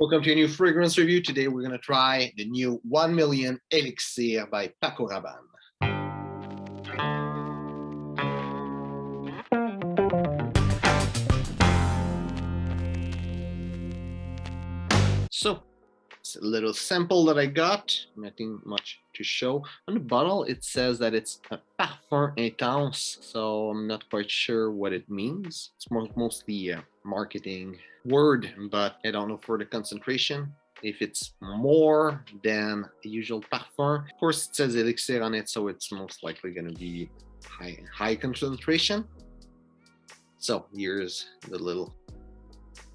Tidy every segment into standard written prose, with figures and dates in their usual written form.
Welcome to a new fragrance review. Today we're going to try the new 1 Million Elixir by Paco Rabanne. So, it's a little sample that I got, nothing much to show. On the bottle it says that it's a parfum intense, so I'm not quite sure what it means. It's mostly a marketing word, but I don't know for the concentration if it's more than a usual parfum. Of course it says elixir on it, so it's most likely going to be high concentration. So here's the little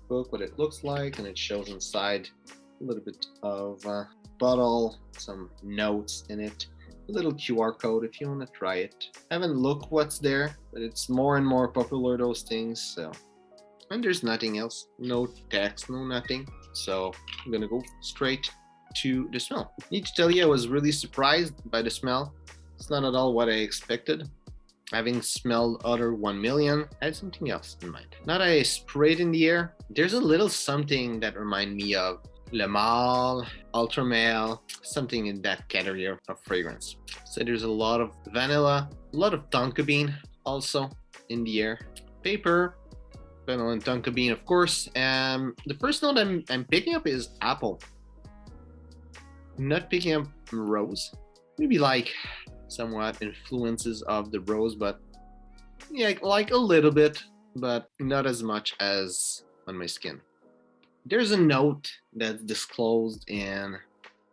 book, what it looks like, and it shows inside a little bit of bottle, some notes in it, a little QR code if you want to try it. I haven't looked what's there, but it's more and more popular, those things. So, and there's nothing else, no text, no nothing. So I'm gonna go straight to the smell. I need to tell you, I was really surprised by the smell. It's not at all what I expected. Having smelled other 1 Million, I had something else in mind. Now that I sprayed in the air, there's a little something that reminds me of Le Male, Ultra Male, something in that category of fragrance. So there's a lot of vanilla, a lot of tonka bean also in the air. Paper, vanilla and tonka bean, of course. The first note I'm picking up is apple. I'm not picking up rose. Maybe like somewhat influences of the rose, but yeah, like a little bit, but not as much as on my skin. There's a note that's disclosed in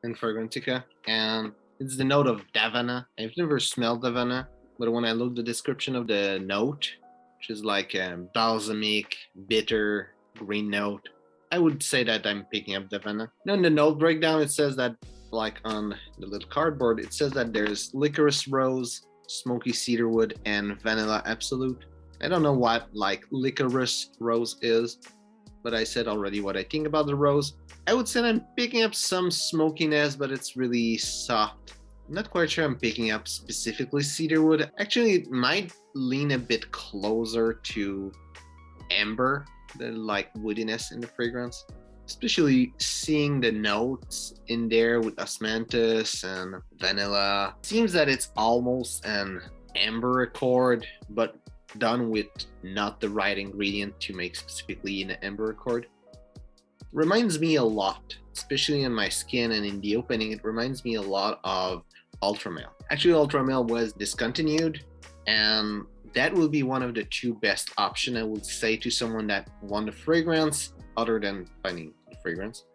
Fragrantica, and it's the note of Davana. I've never smelled Davana, but when I look the description of the note, which is like a balsamic, bitter, green note, I would say that I'm picking up Davana. Now in the note breakdown, it says that, like on the little cardboard, it says that there's licorice rose, smoky cedarwood, and vanilla absolute. I don't know what like licorice rose is, but I said already what I think about the rose. I would say I'm picking up some smokiness, but it's really soft. I'm not quite sure I'm picking up specifically cedarwood. Actually, it might lean a bit closer to amber, the like woodiness in the fragrance. Especially seeing the notes in there with osmanthus and vanilla. Seems that it's almost an amber accord, but done with not the right ingredient to make specifically an amber accord. Reminds me a lot, especially on my skin and in the opening, it reminds me a lot of Ultra Male. Actually, Ultra Male was discontinued, and that will be one of the two best options I would say to someone that want the fragrance other than finding the fragrance.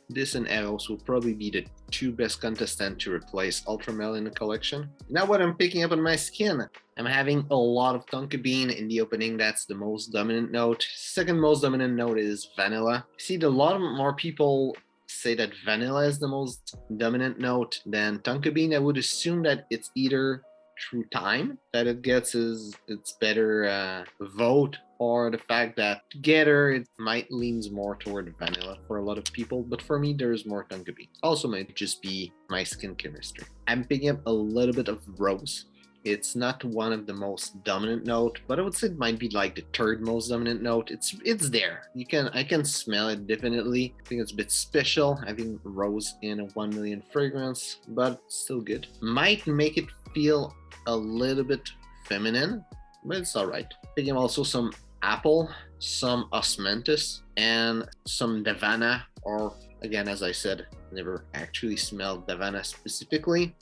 This and Eros will probably be the two best contestants to replace Ultra Male in the collection. Now what I'm picking up on my skin, I'm having a lot of tonka bean in the opening. That's the most dominant note. Second most dominant note is vanilla. See, a lot more people say that vanilla is the most dominant note than tonka bean. I would assume that it's either through time that it gets its better vote, or the fact that together it might leans more toward vanilla for a lot of people, but for me there's more tonka bean. Also might just be my skin chemistry. I'm picking up a little bit of rose. It's not one of the most dominant note, but I would say it might be like the third most dominant note. It's there. I can smell it definitely. I think it's a bit special having rose in a 1 Million fragrance, but still good. Might make it feel a little bit feminine, but it's all right. Picking also some apple, some osmanthus, and some davana, or again, as I said, never actually smelled davana specifically,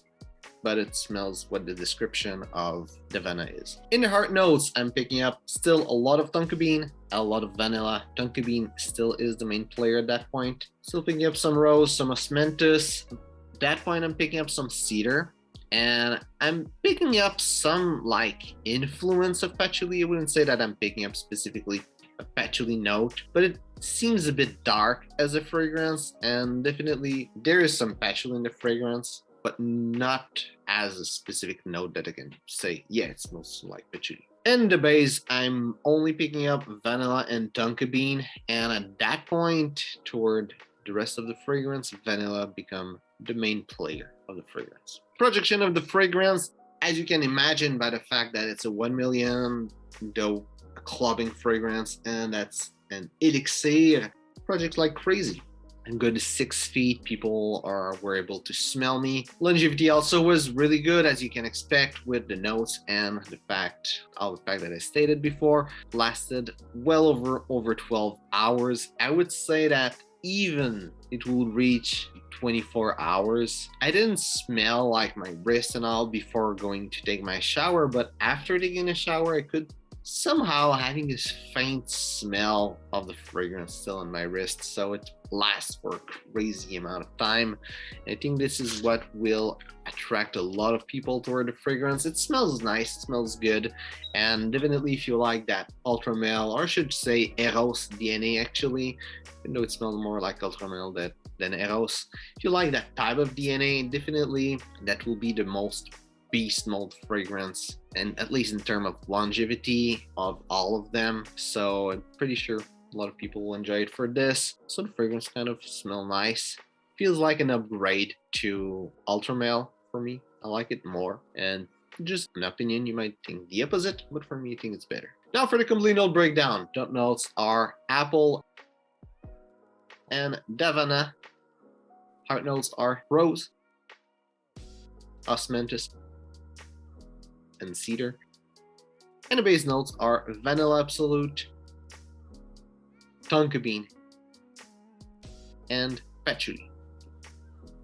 but it smells what the description of davana is. In the heart notes, I'm picking up still a lot of tonka bean, a lot of vanilla. Tonka bean still is the main player at that point. Still picking up some rose, some osmanthus. At that point, I'm picking up some cedar. And I'm picking up some like influence of patchouli. I wouldn't say that I'm picking up specifically a patchouli note, but it seems a bit dark as a fragrance, and definitely there is some patchouli in the fragrance, but not as a specific note that I can say, yeah, it smells like patchouli. In the base, I'm only picking up vanilla and tonka bean, and at that point, toward the rest of the fragrance, vanilla become the main player of the fragrance. Projection of the fragrance, as you can imagine by the fact that it's a 1 Million, though a clubbing fragrance, and that's an elixir, project like crazy. I'm good to 6 feet. People were able to smell me. Longevity also was really good, as you can expect, with the notes and the fact that I stated before. Lasted well over 12 hours. I would say that even it will reach 24 hours. I didn't smell like my wrist and all before going to take my shower, but after taking a shower, I could somehow having this faint smell of the fragrance still on my wrist, so it lasts for a crazy amount of time. I think this is what will attract a lot of people toward the fragrance. It smells nice, it smells good, and definitely if you like that ultra male, or I should say Eros DNA actually, even though it smells more like ultra male than Eros. If you like that type of DNA, definitely that will be the most beast mode fragrance, and at least in terms of longevity of all of them. So I'm pretty sure a lot of people will enjoy it for this. So the fragrance kind of smell nice. Feels like an upgrade to Ultra Male for me. I like it more, and just an opinion, you might think the opposite, but for me I think it's better. Now for the complete note breakdown. Top notes are apple and Davana. Heart notes are rose, osmanthus, and cedar. And the base notes are vanilla absolute, tonka bean, and patchouli.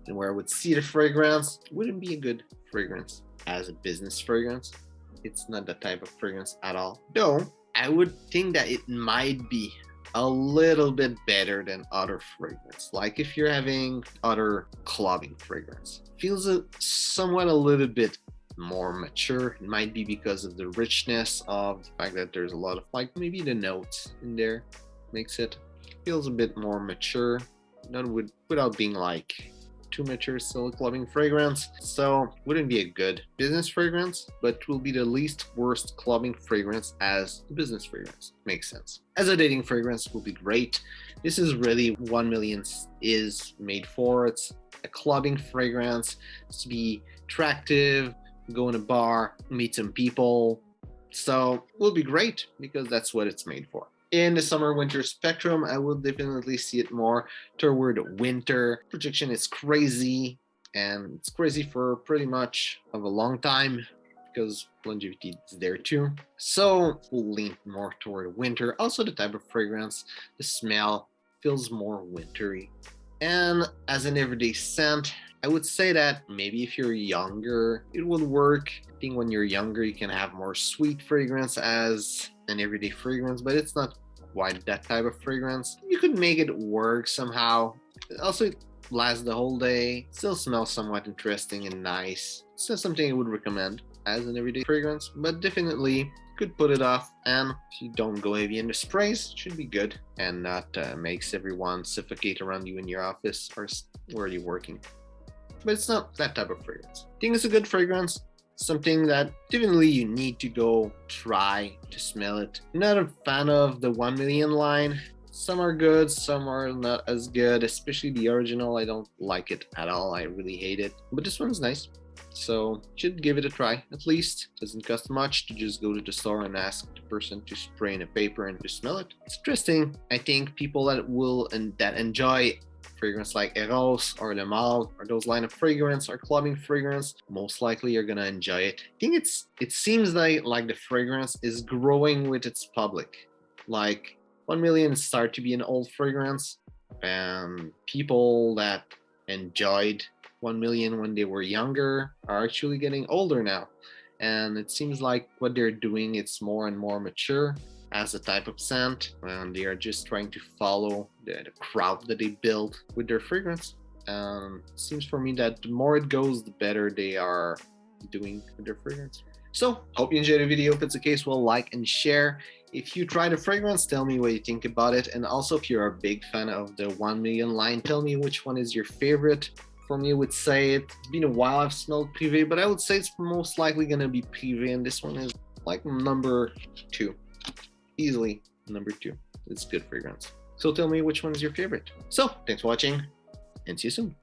And where I would see the fragrance, it wouldn't be a good fragrance as a business fragrance. It's not that type of fragrance at all. Though I would think that it might be a little bit better than other fragrance. Like if you're having other clubbing fragrance, feels somewhat a little bit more mature. It might be because of the richness of the fact that there's a lot of like maybe the notes in there makes it feels a bit more mature, not without being like too mature, still a clubbing fragrance. So wouldn't be a good business fragrance, but will be the least worst clubbing fragrance as a business fragrance. Makes sense. As a dating fragrance will be great. This is really 1 million is made for. It's a clubbing fragrance. It's to be attractive, go in a bar, meet some people. So it will be great because that's what it's made for. In the summer-winter spectrum, I will definitely see it more toward winter. Projection is crazy, and it's crazy for pretty much of a long time because longevity is there too. So we'll lean more toward winter. Also the type of fragrance, the smell feels more wintry. And as an everyday scent, I would say that maybe if you're younger, it would work. I think when you're younger, you can have more sweet fragrance as an everyday fragrance, but it's not quite that type of fragrance. You could make it work somehow. Also, it lasts the whole day, still smells somewhat interesting and nice. It's not something I would recommend as an everyday fragrance, but definitely could put it off. And if you don't go heavy in the sprays, it should be good and not makes everyone suffocate around you in your office or where you're working. But it's not that type of fragrance. I think it's a good fragrance. Something that definitely you need to go try to smell it. I'm not a fan of the 1 million line. Some are good, some are not as good, especially the original. I don't like it at all. I really hate it. But this one's nice. So you should give it a try. At least it doesn't cost much to just go to the store and ask the person to spray in a paper and to smell it. It's interesting. I think people that enjoy fragrance like Eros or Le Male or those line of fragrance or clubbing fragrance, most likely you're gonna enjoy it. I think it seems like the fragrance is growing with its public. Like 1 million start to be an old fragrance, and people that enjoyed 1 million when they were younger are actually getting older now. And it seems like what they're doing, it's more and more mature as a type of scent, and they are just trying to follow the crowd that they build with their fragrance. It seems for me that the more it goes, the better they are doing with their fragrance. So, hope you enjoyed the video. If it's the case, well, like and share. If you tried a fragrance, tell me what you think about it. And also, if you're a big fan of the 1 million line, tell me which one is your favorite. For me, I would say it's been a while I've smelled Privé, but I would say it's most likely gonna be Privé, and this one is like number 2. Easily number 2. It's good fragrance. So tell me which one is your favorite. So thanks for watching and see you soon.